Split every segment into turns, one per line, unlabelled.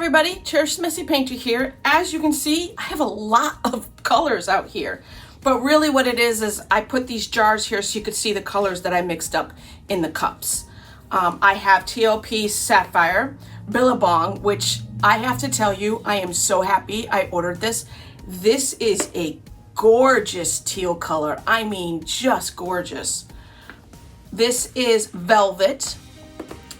everybody, Cherish Messy Painter here. As you can see, I have a lot of colors out here, but really what it is I put these jars here so you could see the colors that I mixed up in the cups. I have TLP Sapphire, Billabong, which I have to tell you, I am so happy I ordered this. This is a gorgeous teal color. I mean, just gorgeous. This is Velvet.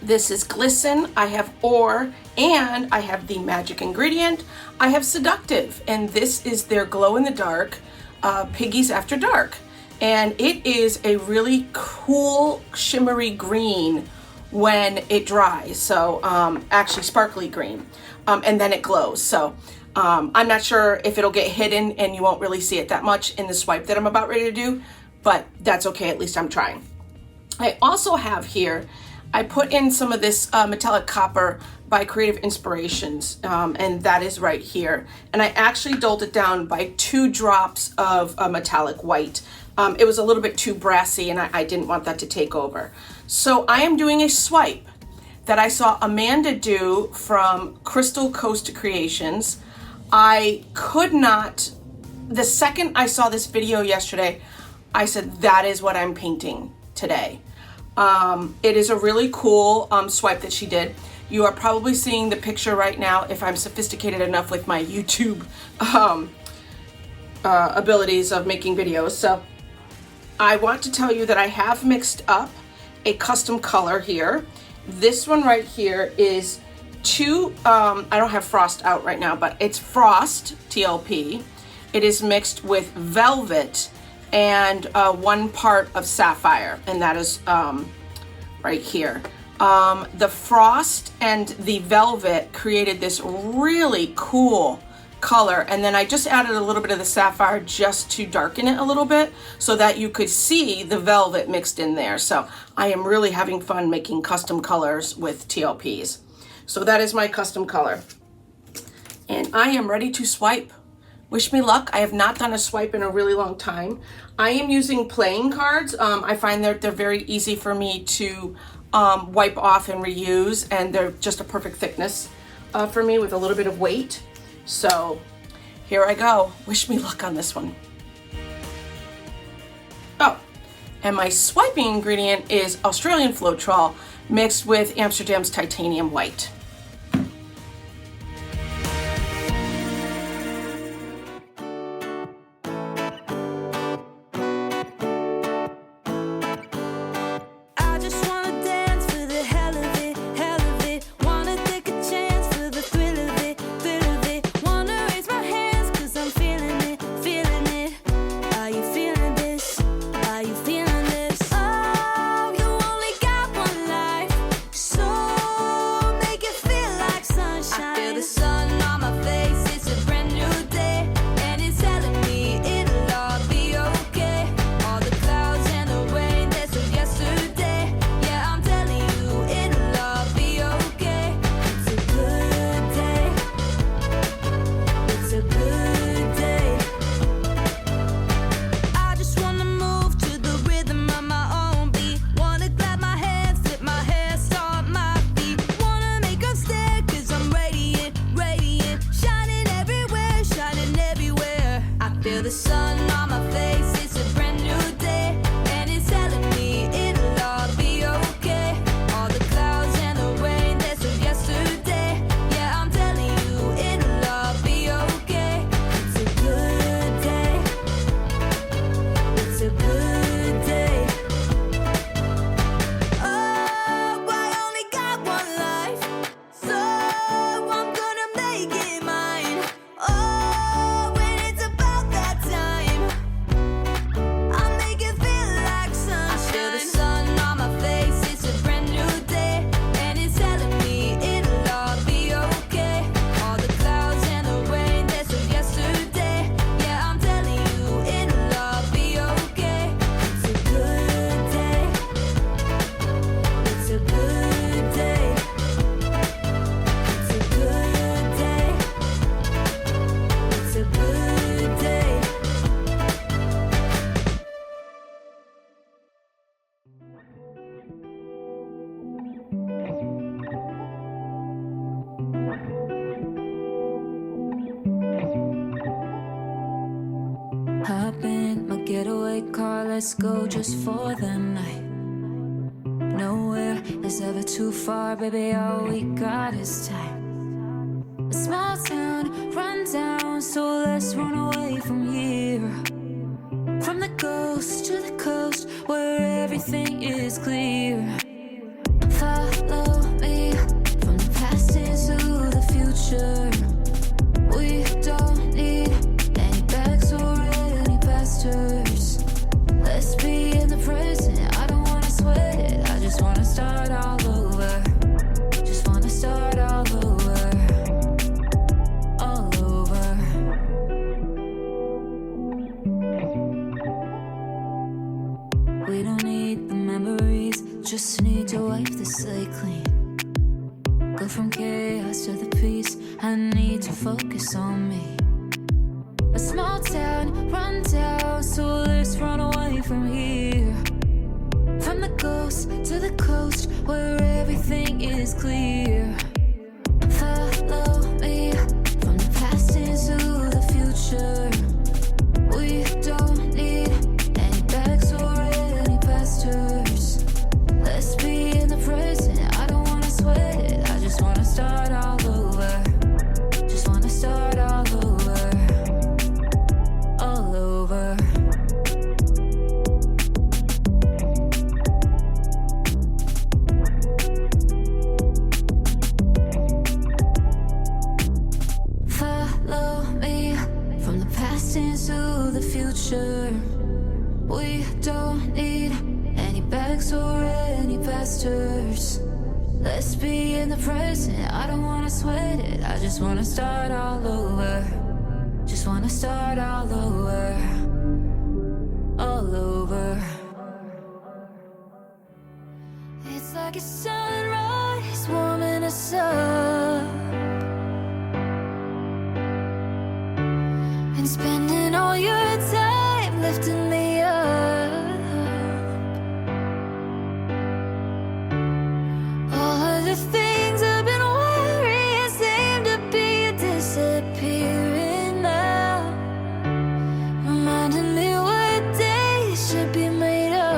This is Glisten. I have Ore, and I have the magic ingredient. I have Seductive, and this is their glow in the dark Piggies After Dark. And it is a really cool shimmery green when it dries. So actually sparkly green, and then it glows. So I'm not sure if it'll get hidden and you won't really see it that much in the swipe that I'm about ready to do, but that's okay, at least I'm trying. I also have here, I put in some of this metallic copper by Creative Inspirations, and that is right here. And I actually doled it down by 2 drops of metallic white. It was a little bit too brassy and I didn't want that to take over. So I am doing a swipe that I saw Amanda do from COZ Creations. I could not, the second I saw this video yesterday, I said, that is what I'm painting today. It is a really cool swipe that she did. You are probably seeing the picture right now if I'm sophisticated enough with my YouTube abilities of making videos. So I want to tell you that I have mixed up a custom color here. This one right here is I don't have Frost out right now, but it's Frost TLP. It is mixed with Velvet and 1 part of Sapphire, and that is right here. The Frost and the Velvet created this really cool color, and then I just added a little bit of the Sapphire just to darken it a little bit so that you could see the Velvet mixed in there. So I am really having fun making custom colors with TLPs. So that is my custom color. And I am ready to swipe. Wish me luck. I have not done a swipe in a really long time. I am using playing cards. I find that they're very easy for me to wipe off and reuse, and they're just a perfect thickness for me with a little bit of weight. So here I go. Wish me luck on this one. Oh, and my swiping ingredient is Australian Floetrol mixed with Amsterdam's Titanium White.
Make it getaway car, let's go just for the night. Nowhere is ever too far, baby, all we got is time. A small town, run down, so let's run away from here. From the ghost to the coast, where everything is clear. Follow me from the past into the future. We don't need any bags or any pastors. Let's be in the present, I don't wanna sweat it, I just wanna start all over. Just wanna start all over. All over. We don't need the memories, just need to wipe the slate clean. Go from chaos to the peace, I need to focus on me. A small town, run down, so let's run away from here. From the ghost to the coast, where everything is clear. Follow me from the past into the future. We don't need any bags or any pastors. Let's be in the present, I don't wanna sweat it, I just wanna start all over. Just wanna start all over. All over. Follow me from the past into the future. We don't need any bags or any pastors. Let's be in the present, I don't wanna sweat it, I just wanna start all over. Just wanna start all over. All over. It's like a sunrise warming us up, and spending all your time lifting me up. All of the things I've been worrying seem to be disappearing now, reminding me what days should be made of.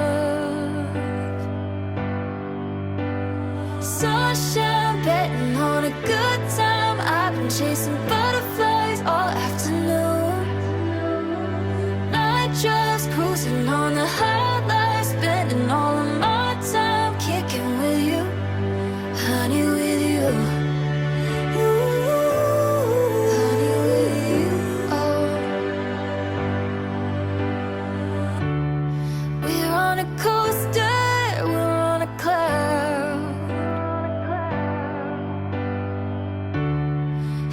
Sunshine, betting on a good time, I've been chasing butterflies all afternoon. Night drives, cruising on the highlights, spending all of my time kicking with you, honey, with you. Honey, with you. Oh. We're on a coaster, we're on a cloud.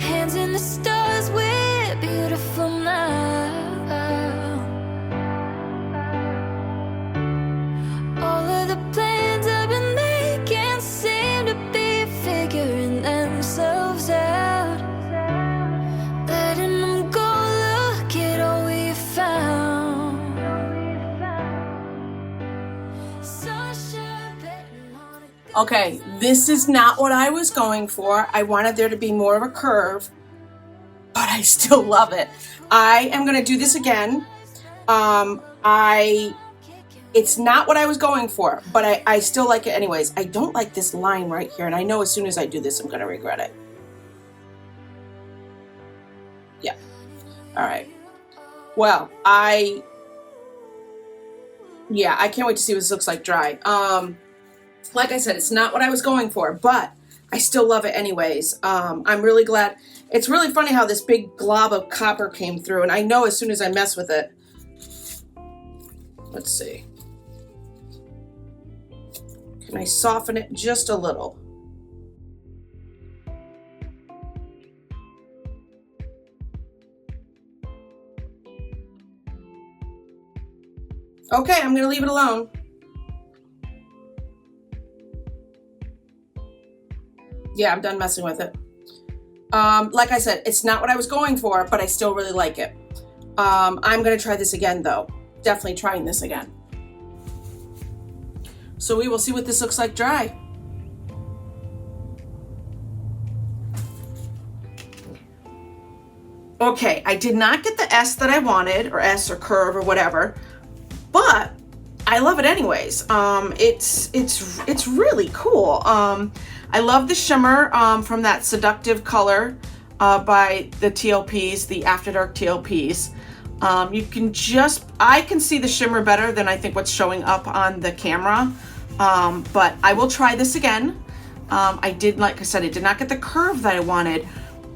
Hands in the stars, we're beautiful now. All of the plans I've been making seem to be figuring themselves out. Letting them go, look at all we found. Sunshine, betting on a
Okay, this is not what I was going for. I wanted there to be more of a curve, but I still love it. I am gonna do this again. It's not what I was going for, but I still like it anyways. I don't like this line right here, and I know as soon as I do this, I'm gonna regret it. Yeah, all right. Well, I can't wait to see what this looks like dry. Like I said, it's not what I was going for, but I still love it anyways. I'm really glad. It's really funny how this big glob of copper came through, and I know as soon as I mess with it. Let's see. Can I soften it just a little? Okay, I'm gonna leave it alone. Yeah, I'm done messing with it. Like I said, it's not what I was going for, but I still really like it. I'm gonna try this again though. Definitely trying this again. So we will see what this looks like dry. Okay, I did not get the S that I wanted, or S or curve or whatever, but I love it anyways. It's really cool. I love the shimmer from that seductive color by the TLPs, the After Dark TLPs. You can I can see the shimmer better than I think what's showing up on the camera, but I will try this again. Like I said, I did not get the curve that I wanted,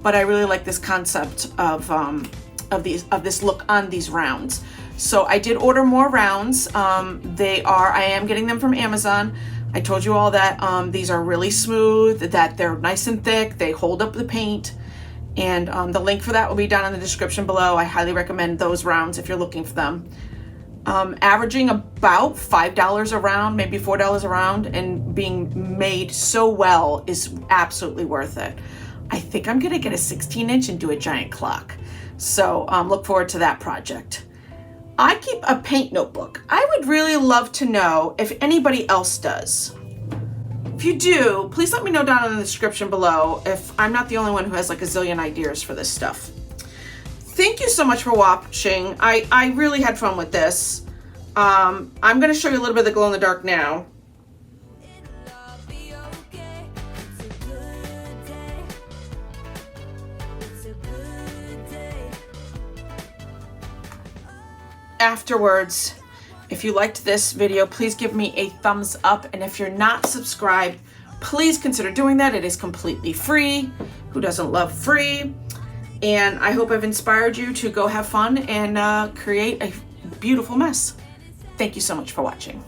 but I really like this concept of this look on these rounds. So I did order more rounds. I am getting them from Amazon. I told you all that these are really smooth, that they're nice and thick, they hold up the paint, and the link for that will be down in the description below. I highly recommend those rounds if you're looking for them. Averaging about $5 a round, maybe $4 a round, and being made so well is absolutely worth it. I think I'm gonna get a 16-inch and do a giant clock. So look forward to that project. I keep a paint notebook. I would really love to know if anybody else does. If you do, please let me know down in the description below if I'm not the only one who has like a zillion ideas for this stuff. Thank you so much for watching. I really had fun with this. I'm gonna show you a little bit of the glow in the dark now. Afterwards, if you liked this video, please give me a thumbs up, and if you're not subscribed, please consider doing that. It is completely free. Who doesn't love free? And I hope I've inspired you to go have fun and create a beautiful mess. Thank you so much for watching.